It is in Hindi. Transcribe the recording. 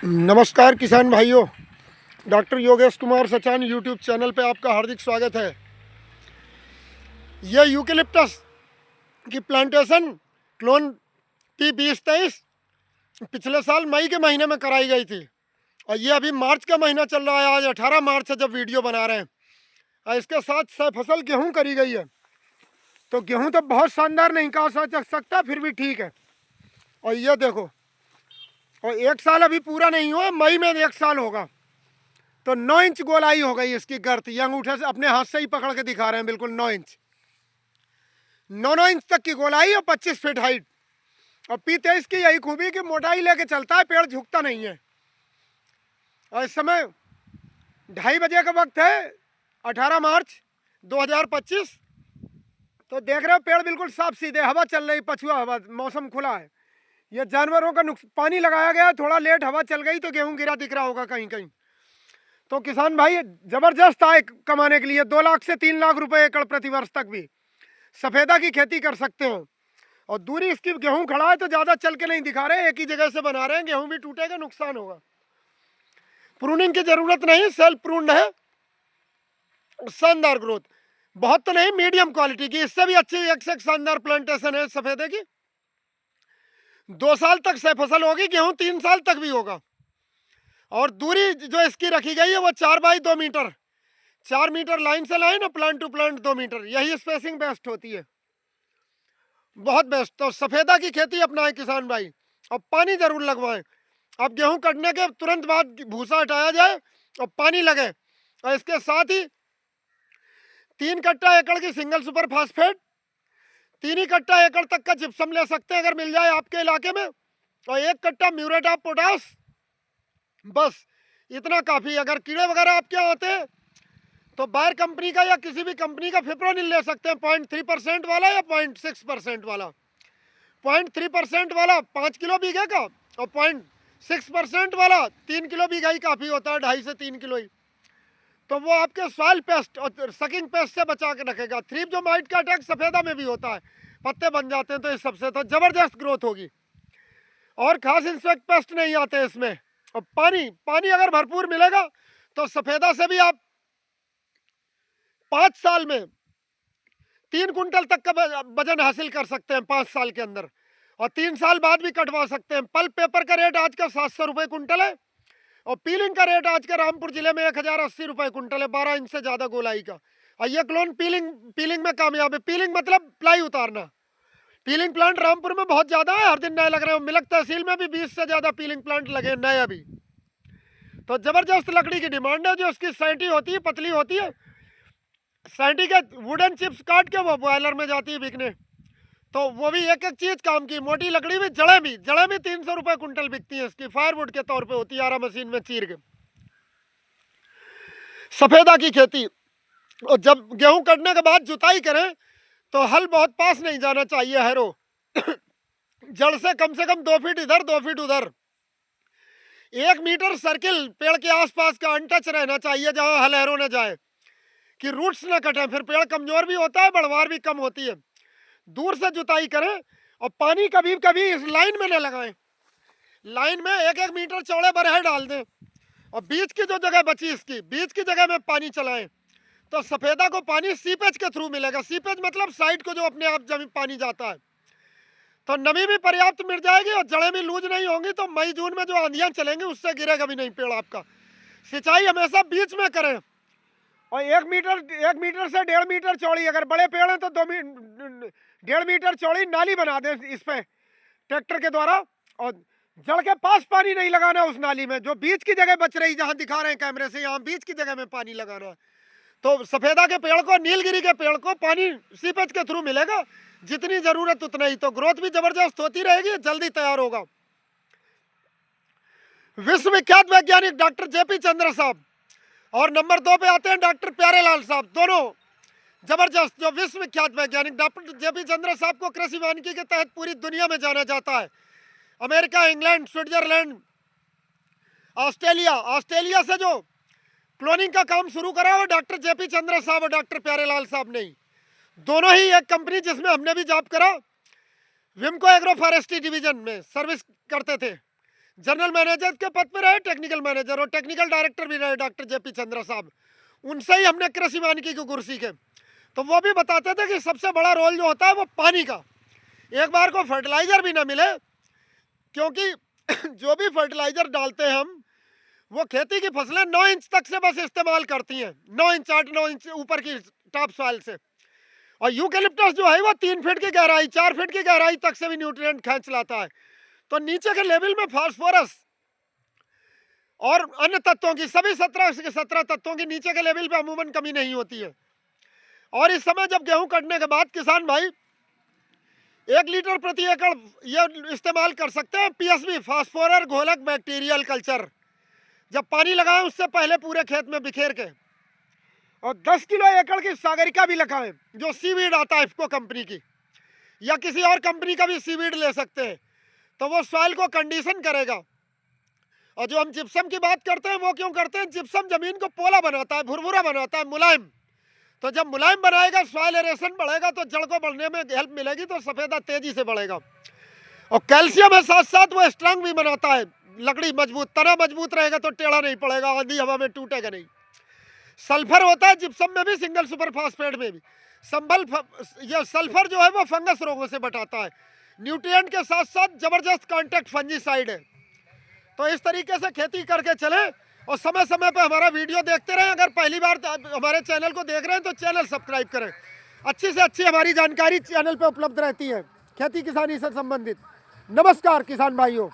नमस्कार किसान भाइयों। Doctor Yogesh Kumar Sachan YouTube channel पे आपका हार्दिक स्वागत है। यह यूकेलिप्टस की प्लांटेशन क्लोन P2023 पिछले साल मई के महीने में कराई गई थी और ये अभी मार्च का महीना चल रहा है। आज 18 मार्च है जब वीडियो बना रहे हैं। और इसके साथ फसल गेहूँ करी गई है। तो गेहूँ तो बहुत शानदार नहीं कहा जा सकता, फिर भी ठीक है। और ये देखो, और 1 साल अभी पूरा नहीं हुआ, मई में 1 साल होगा। तो 9 इंच गोलाई हो गई इसकी गर्थ। ये अंगूठे से अपने हाथ से ही पकड़ के दिखा रहे हैं, बिल्कुल 9 इंच, 9 इंच तक की गोलाई और 25 फीट हाइट। और P23 की यही खूबी कि मोटाई लेके चलता है, पेड़ झुकता नहीं है। और इस समय 2:30 बजे का वक्त है, 18 मार्च 2025। तो देख रहे हो पेड़ बिल्कुल साफ सीधे, हवा चल रही, पछुआ हवा, मौसम खुला है। ये जानवरों का पानी लगाया गया, थोड़ा लेट हवा चल गई तो गेहूं गिरा दिख रहा होगा कहीं कहीं। तो किसान भाई जबरदस्त आय कमाने के लिए 2 लाख से 3 लाख रुपए एकड़ प्रति वर्ष तक भी सफेदा की खेती कर सकते हो। और दूरी इसकी, गेहूं खड़ा है तो ज्यादा चल के नहीं दिखा रहे, एक ही जगह से बना रहे हैं। गेहूं भी टूटेगा, नुकसान होगा। प्रूनिंग की जरूरत नहीं, सेल्फ प्रून्ड है। शानदार ग्रोथ, बहुत तो नहीं, मीडियम क्वालिटी की। इससे भी अच्छी एक से एक शानदार प्लांटेशन है सफेदे की। 2 साल तक से फसल होगी, गेहूं 3 साल तक भी होगा। और दूरी जो इसकी रखी गई है वो 4 बाई 2 मीटर, 4 मीटर लाइन से लाइन और प्लांट टू प्लांट 2 मीटर, यही स्पेसिंग बेस्ट होती है, बहुत बेस्ट। तो सफेदा की खेती अपनाएं किसान भाई, और पानी जरूर लगवाएं। अब गेहूं कटने के तुरंत बाद भूसा हटाया जाए और पानी लगे। और इसके साथ ही 3 कट्टा एकड़ की सिंगल सुपर फास्फेट, 3 ही कट्टा एकड़ तक का जिप्सम ले सकते हैं अगर मिल जाए आपके इलाके में, और 1 कट्टा म्यूरेट ऑफ पोटास, बस इतना काफ़ी। अगर कीड़े वगैरह आपके यहाँ आते हैं तो बायर कंपनी का या किसी भी कंपनी का फिप्रोनिल ले सकते हैं, 0.3% वाला या 0.6% वाला। 0.3% वाला 5 किलो बीघे का, और 0.6% वाला 3 किलो बीघा ही काफ़ी होता है, 2.5 से 3 किलो ही। तो वो आपके सॉइल पेस्ट और सकिंग पेस्ट से बचा के रखेगा। थ्रिप जो माइट का अटैक सफ़ेदा में भी होता है, पत्ते बन जाते हैं, तो इस सबसे तो ज़बरदस्त ग्रोथ होगी। और खास इंसेक्ट पेस्ट नहीं आते इसमें। और पानी अगर भरपूर मिलेगा तो सफ़ेदा से भी आप 5 साल में 3 कुंटल तक का वजन हासिल कर सकते हैं 5 साल के अंदर, और 3 साल बाद भी कटवा सकते हैं। पल्प पेपर का रेट आज का 700 रुपये कुंटल है, और पीलिंग का रेट आज के रामपुर जिले में 1080 रुपये कुंटल है, 12 इंच से ज़्यादा गोलाई का। और ये क्लोन पीलिंग में कामयाब है। पीलिंग मतलब प्लाई उतारना। पीलिंग प्लांट रामपुर में बहुत ज़्यादा है, हर दिन नए लग रहे हैं। मिलक तहसील में भी 20 से ज़्यादा पीलिंग प्लांट लगे नए अभी। तो ज़बरदस्त लकड़ी की डिमांड है। जो उसकी सैंटी होती है, पतली होती है, सैंटी के वुडन चिप्स काट के वो बॉयलर में जाती है बिकने। तो वो भी एक एक चीज़ काम की। मोटी लकड़ी भी, जड़ें भी 300 रुपये कुंटल बिकती है इसकी, फायरवुड के तौर पे होती है, आरा मशीन में चीर के। सफ़ेदा की खेती, और जब गेहूं कटने के बाद जुताई करें तो हल बहुत पास नहीं जाना चाहिए, हैरो। जड़ से कम 2 फीट इधर 2 फीट उधर, 1 मीटर सर्किल पेड़ के आसपास का अनटच रहना चाहिए जहां हल हैरो न जाए, कि रूट्स न कटें। फिर पेड़ कमजोर भी होता है, बढ़वार भी कम होती है। दूर से जुताई करें, और पानी कभी कभी इस लाइन में न लगाएं। लाइन में 1-1 मीटर चौड़े बरहे डाल दें, और बीच की जो जगह बची इसकी, बीच की जगह में पानी चलाएं। तो सफ़ेदा को पानी सीपेज के थ्रू मिलेगा। सीपेज मतलब साइड को जो अपने आप जमीन पानी जाता है। तो नमी भी पर्याप्त मिल जाएगी और जड़ें भी लूज नहीं होंगी। तो मई जून में जो आंधियां चलेंगी उससे गिरेगा भी नहीं पेड़ आपका। सिंचाई हमेशा बीच में करें, और 1 मीटर से 1.5 मीटर चौड़ी, अगर बड़े पेड़ हैं तो 1.5 मीटर चौड़ी नाली बना दें इस पे ट्रैक्टर के द्वारा। और जड़ के पास पानी नहीं लगाना उस नाली में, जो बीच की जगह बच रही, जहां दिखा रहे हैं कैमरे से, यहाँ बीच की जगह में पानी लगाना है। तो सफ़ेदा के पेड़ को, नीलगिरी के पेड़ को पानी सीपेज के थ्रू मिलेगा, जितनी जरूरत उतना ही। तो ग्रोथ भी जबरदस्त होती रहेगी, जल्दी तैयार होगा। विश्वविख्यात वैज्ञानिक डॉक्टर जेपी चंद्र साहब, और नंबर 2 पे आते हैं डॉक्टर प्यारेलाल साहब, दोनों जबरदस्त। जो विश्वविख्यात वैज्ञानिक डॉक्टर जेपी चंद्र साहब को कृषि वानिकी के तहत पूरी दुनिया में जाना जाता है। अमेरिका, इंग्लैंड, स्विट्जरलैंड, ऑस्ट्रेलिया से जो क्लोनिंग का काम शुरू करा वो डॉक्टर जेपी चंद्र साहब और डॉक्टर प्यारेलाल साहब ने। दोनों ही एक कंपनी जिसमें हमने भी जॉब करा, विमको एग्रो फॉरेस्ट्री डिवीजन में सर्विस करते थे, जनरल मैनेजर के पद पर रहे, टेक्निकल मैनेजर और टेक्निकल डायरेक्टर भी रहे डॉक्टर JP चंद्रा साहब। उनसे ही हमने कृषि वानिकी के गुर सीखे। तो वो भी बताते थे कि सबसे बड़ा रोल जो होता है वो पानी का। एक बार को फर्टिलाइज़र भी ना मिले, क्योंकि जो भी फर्टिलाइज़र डालते हैं हम, वो खेती की फसलें 9 इंच तक से बस इस्तेमाल करती हैं, 9 इंच 8-9 इंच ऊपर की टॉप सॉइल से। और यूकेलिप्टस जो है वो 3 फीट की गहराई 4 फीट की गहराई तक से भी न्यूट्रिएंट खींच लाता है। तो नीचे के लेवल में फास्फोरस और अन्य तत्वों की, सभी 17 के 17 तत्वों की नीचे के लेवल पे अमूमन कमी नहीं होती है। और इस समय जब गेहूं कटने के बाद किसान भाई 1 लीटर प्रति एकड़ ये इस्तेमाल कर सकते हैं PSB, फास्फोरस घोलक बैक्टीरियल कल्चर। जब पानी लगाएं उससे पहले पूरे खेत में बिखेर के, और 10 किलो एकड़ की सागरिका भी लगाएं, जो सीवीड आता है इफ्को कंपनी की, या किसी और कंपनी का भी सीवीड ले सकते हैं। तो वो सॉइल को कंडीशन करेगा। और जो हम जिप्सम की बात करते हैं वो क्यों करते हैं? जिप्सम जमीन को पोला बनाता है, भुरभुरा बनाता है, मुलायम। तो जब मुलायम बनाएगा सॉइल एरेशन बढ़ेगा, तो जड़ को बढ़ने में हेल्प मिलेगी, तो सफेदा तेजी से बढ़ेगा। और कैल्शियम है साथ साथ वो स्ट्रांग भी बनाता है, लकड़ी मजबूत, तना मजबूत रहेगा तो टेढ़ा नहीं पड़ेगा, आंधी हवा में टूटेगा नहीं। सल्फर होता है जिप्सम में भी, सिंगल सुपर फास्फेट में भी। यह सल्फर जो है वो फंगस रोगों से बचाता है। न्यूट्रिएंट के साथ साथ जबरदस्त कांटेक्ट फंजीसाइड है। तो इस तरीके से खेती करके चले और समय समय पर हमारा वीडियो देखते रहें। अगर पहली बार हमारे चैनल को देख रहे हैं तो चैनल सब्सक्राइब करें। अच्छी से अच्छी हमारी जानकारी चैनल पर उपलब्ध रहती है खेती किसानी से संबंधित। नमस्कार किसान भाइयों।